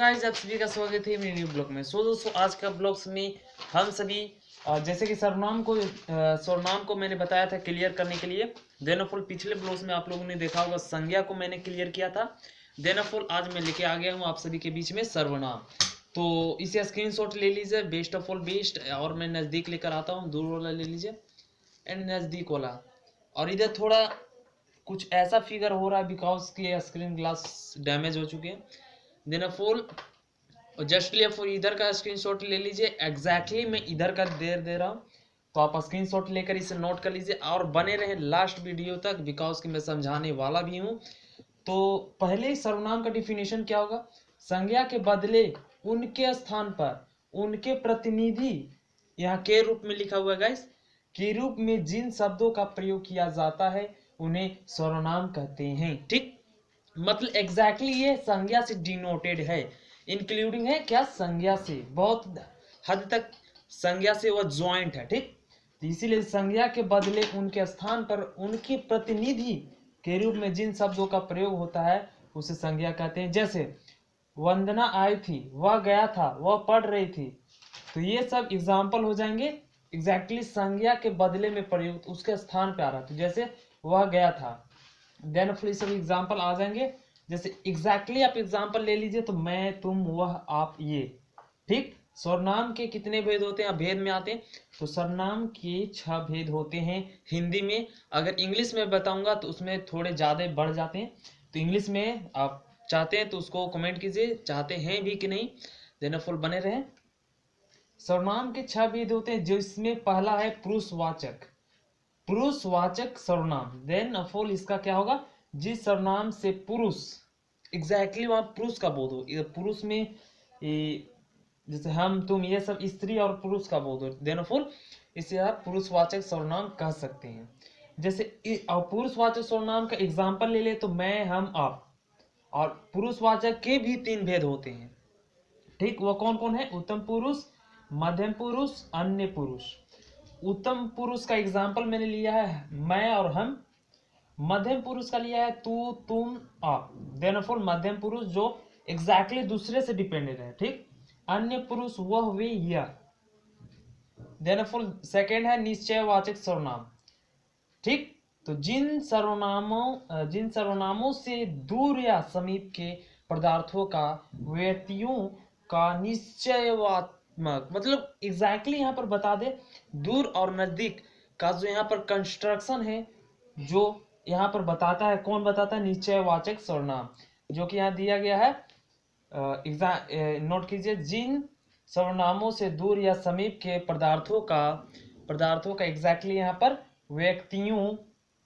Guys, आप सभी का स्वागत है मेरे न्यू ब्लॉग में। दोस्तों आज का ब्लॉग्स में हम सभी जैसे कि सर्वनाम को मैंने बताया था क्लियर करने के लिए। देन ऑफ ऑल पिछले ब्लॉग्स में आप लोगों ने देखा होगा संज्ञा को मैंने क्लियर किया था। देन ऑफ ऑल आज मैं लेके आ गया हूँ आप सभी के बीच में सर्वनाम। तो इसे स्क्रीनशॉट ले लीजिए, बेस्ट ऑफ ऑल बेस्ट। और मैं नज़दीक लेकर आता हूँ, दूर वाला ले लीजिए एंड नज़दीक वाला। और इधर थोड़ा कुछ ऐसा फिगर हो रहा है बिकॉज की स्क्रीन ग्लास डैमेज हो चुके हैं। देन फुल जस्टली फॉर इधर का स्क्रीनशॉट ले लीजिए। एग्जैक्टली मैं इधर का दे रहा हूँ, तो आप स्क्रीनशॉट लेकर इसे नोट कर लीजिए और बने रहे लास्ट वीडियो तक बिकॉज कि मैं समझाने वाला भी हूँ। तो पहले सर्वनाम का डिफिनेशन क्या होगा? संज्ञा के बदले उनके स्थान पर उनके प्रतिनिधि, यहाँ के रूप में लिखा हुआ है गाइस, के रूप में जिन शब्दों का प्रयोग किया जाता है उन्हें सर्वनाम कहते हैं। ठीक, मतलब एग्जैक्टली ये संज्ञा से डिनोटेड है, इंक्लूडिंग है क्या, संज्ञा से, बहुत हद तक संज्ञा से वह ज्वाइंट है। ठीक, तो इसीलिए संज्ञा के बदले उनके स्थान पर उनके प्रतिनिधि के रूप में जिन शब्दों का प्रयोग होता है उसे संज्ञा कहते हैं। जैसे वंदना आई थी, वह गया था, वह पढ़ रही थी, तो ये सब एग्जाम्पल हो जाएंगे एग्जैक्टली संज्ञा के बदले में प्रयुक्त उसके स्थान पे आ रहा था। जैसे वह गया था, देन फिर सब एग्जाम्पल आ जाएंगे। जैसे एग्जैक्टली आप एग्जाम्पल ले लीजिए तो मैं, तुम, वह, आप, ये। ठीक, सर्वनाम के कितने भेद होते हैं, भेद में आते हैं। तो सर्वनाम के 6 भेद होते हैं हिंदी में। अगर इंग्लिश में बताऊंगा तो उसमें थोड़े ज़्यादा बढ़ जाते हैं। तो इंग्लिश में आप चाहते हैं तो उसको कमेंट कीजिए, चाहते हैं भी कि नहीं। देन फुल बने रहें। सर्वनाम के 6 भेद होते हैं, जिसमें पहला है पुरुषवाचक। पुरुषवाचक सर्वनाम। देन फुल इसका क्या होगा? जिस सर्वनाम से पुरुष, एग्जैक्टली वहां पुरुष का बोध हो, पुरुष में जैसे हम, तुम, ये सब स्त्री और पुरुष का बोध हो, देन फुल इसे आप पुरुषवाचक सर्वनाम कह सकते हैं। जैसे पुरुषवाचक सर्वनाम का एग्जाम्पल ले ले तो मैं, हम, आप। और पुरुषवाचक के भी 3 भेद होते हैं। ठीक, वो कौन कौन है? उत्तम पुरुष, मध्यम पुरुष, अन्य पुरुष। उत्तम पुरुष का एग्जाम्पल मैंने लिया है मैं और हम। मध्यम पुरुष का लिया है तू, तुम, आप। देन फुल मध्यम पुरुष जो एग्जैक्टली दूसरे से डिपेंडेंट है। ठीक, अन्य पुरुष वह, वे, यह। देन फुल सेकेंड है निश्चयवाचक सर्वनाम। ठीक, तो जिन सर्वनामों से दूर या समीप के पदार्थों का, व्यक्तियों का निश्चयवात्मक, मतलब एग्जैक्टली यहाँ पर बता दे, दूर और नजदीक का जो यहाँ पर कंस्ट्रक्शन है, जो यहाँ पर बताता है, कौन बताता है? निश्चयवाचक सर्वनाम, जो कि यहाँ दिया गया है। नोट कीजिए, जिन सर्वनामों से दूर या समीप के पदार्थों का एग्जैक्टली यहाँ पर व्यक्तियों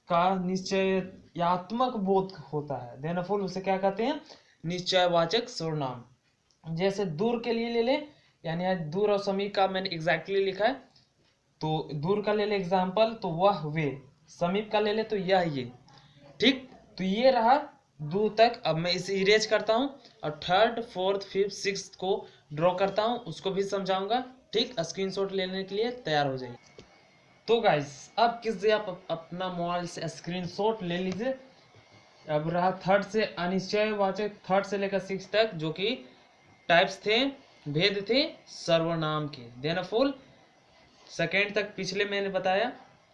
का निश्चयात्मक बोध होता है। देन फुल उसे क्या कहते हैं? निश्चयवाचक सर्वनाम। जैसे दूर के लिए ले ले, यानी दूर और समीप का मैंने एग्जैक्टली लिखा है, तो दूर का ले ले एग्जाम्पल, तो वह, वे। समीप का ले ले तो यह, ये। ठीक, तो ये रहा दूर तक। अब मैं इसे इरेज करता हूँ और थर्ड, फोर्थ, फिफ्थ, सिक्स्थ को ड्रॉ करता हूँ, उसको भी समझाऊंगा। ठीक, स्क्रीनशॉट लेने के लिए तैयार हो जाइए। तो गाइस, अब किससे आप अपना मोबाइल से स्क्रीनशॉट ले लीजिए। अब रहा थर्ड से अनिश्चयवाचक, थर्ड से लेकर 6 तक, जो कि टाइप्स थे, भेद थे सर्वनाम के। देन फुल सेकेंड तक पिछले मैंने बताया।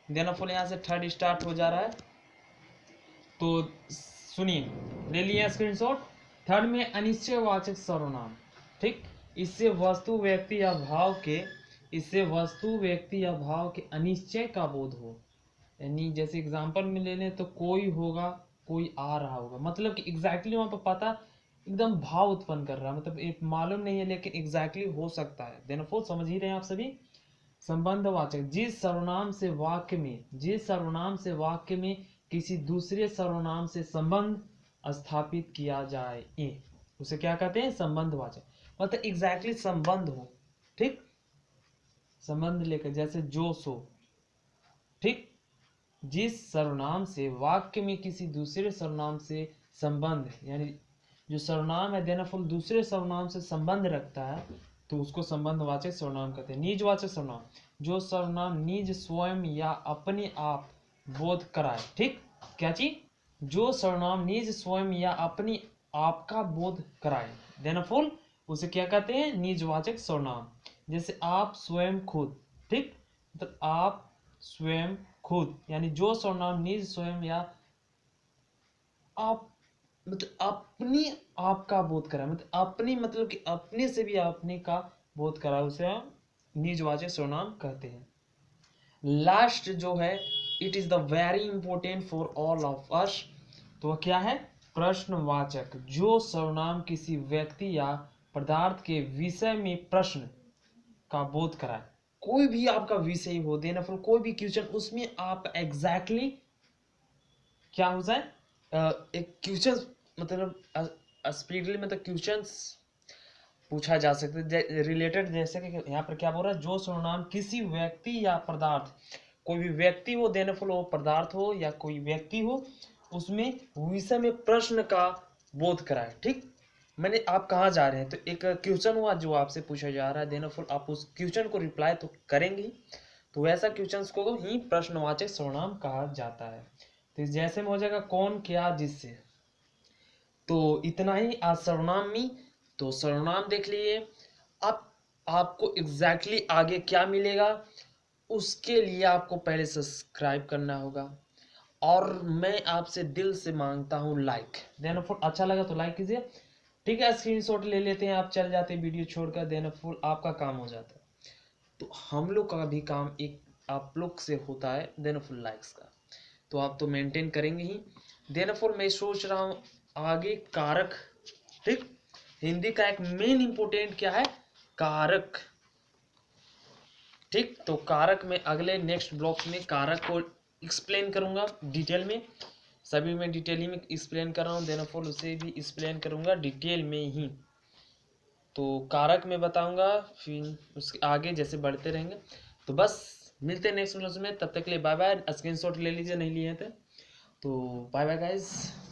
देन फुल यहाँ से थर्ड स्टार्ट हो जा रहा है, तो सुनिए, ले लिया स्क्रीनशॉट। थर्ड में अनिश्चयवाचक सर्वनाम। ठीक, इससे वस्तु, व्यक्ति या भाव के अनिश्चय का बोध हो। यानी जैसे एग्जांपल में ले लें तो कोई होगा, कोई आ रहा होगा, मतलब कि एग्जैक्टली वहां पर पता, एकदम भाव उत्पन्न कर रहा है, मतलब एक मालूम नहीं है लेकिन एग्जैक्टली हो सकता है। देन फोर समझ ही रहे हैं आप सभी। संबंधवाचक, जिस सर्वनाम से वाक्य में किसी दूसरे सर्वनाम से संबंध स्थापित किया जाए उसे क्या कहते हैं? संबंधवाचक। मतलब एग्जैक्टली संबंध हो। ठीक, संबंध लेकर, जैसे जो, सो। ठीक, जिस सर्वनाम से वाक्य में किसी दूसरे सर्वनाम से संबंध, यानी जो सर्वनाम है देन फुल दूसरे सर्वनाम से संबंध रखता है, तो उसको संबंधवाचक सर्वनाम कहते हैं। निजवाचक सर्वनाम, जो सर्वनाम निज, स्वयं या अपने आप बोध कराए। ठीक, क्या चीज? जो सर्वनाम निज, स्वयं या अपने आप का बोध कराए। देन फुल उसे क्या कहते हैं, निजवाचक सर्वनाम। जैसे आप स्वयं खुद, ठीक, मतलब आप स्वयं खुद, यानी जो सर्वनाम निज स्वयं या आप मतलब अपनी आपका बोध करा, मतलब अपनी मतलब कि अपने से भी अपने का बोध करा, उसे हम निजवाचक सर्वनाम कहते हैं। लास्ट जो है, it is the very important for all of us, तो वह क्या है, प्रश्नवाचक, जो सर्वनाम किसी व्यक्ति या पदार्थ के विषय में प्रश्न का बोध कराए। कोई भी आपका विषय हो, देना फॉर कोई भी क्वेश्चन, उसमें आप एग्जैक्टली क्या हो जाए, एक क्वेश्चन मतलब स्पीडली मतलब क्वेश्चंस पूछा जा सकता है रिलेटेड। जैसे कि यहाँ पर क्या बोल रहा है, जो सर्वनाम किसी व्यक्ति या पदार्थ, कोई भी व्यक्ति हो, देने फुल हो, पदार्थ हो या कोई व्यक्ति हो, उसमें विषय में प्रश्न का बोध कराए। ठीक, मैंने आप कहाँ जा रहे हैं, तो एक क्वेश्चन हुआ जो आपसे पूछा जा रहा है, देने फुल आप उस क्वेश्चन को रिप्लाई तो करेंगे, तो वैसा क्वेश्चन को ही प्रश्नवाचक सर्वनाम कहा जाता है। तो जैसे में हो जाएगा कौन, क्या, जिससे। तो इतना ही आज सर्वनाम में। तो सर्वनाम देख लिए। अब आपको एग्जैक्टली आगे क्या मिलेगा, उसके लिए आपको पहले सब्सक्राइब करना होगा, और मैं आपसे दिल से मांगता हूँ लाइक देन फुल। अच्छा लगा तो लाइक कीजिए, ठीक है, स्क्रीनशॉट ले लेते हैं, आप चल जाते हैं वीडियो छोड़कर, देन फुल आपका काम हो जाता है। तो हम लोग का भी काम एक आप लोग से होता है, देन फुल लाइक्स का, तो आप तो मेंटेन करेंगे ही। देन फॉर मैं सोच रहा हूँ आगे कारक, ठीक, हिंदी का एक मेन इंपोर्टेंट क्या है, कारक। ठीक, तो कारक में अगले नेक्स्ट ब्लॉक में कारक को एक्सप्लेन करूंगा डिटेल में, सभी में डिटेल में एक्सप्लेन कर रहा हूँ, देन फॉर उसे भी एक्सप्लेन करूंगा डिटेल में ही। तो कारक में बताऊंगा, फिर उसके आगे जैसे बढ़ते रहेंगे। तो बस मिलते हैं नेक्स्ट क्लास में, तब तक के लिए बाय बाय। स्क्रीनशॉट ले लीजिए नहीं लिए थे तो, बाय बाय गाइस।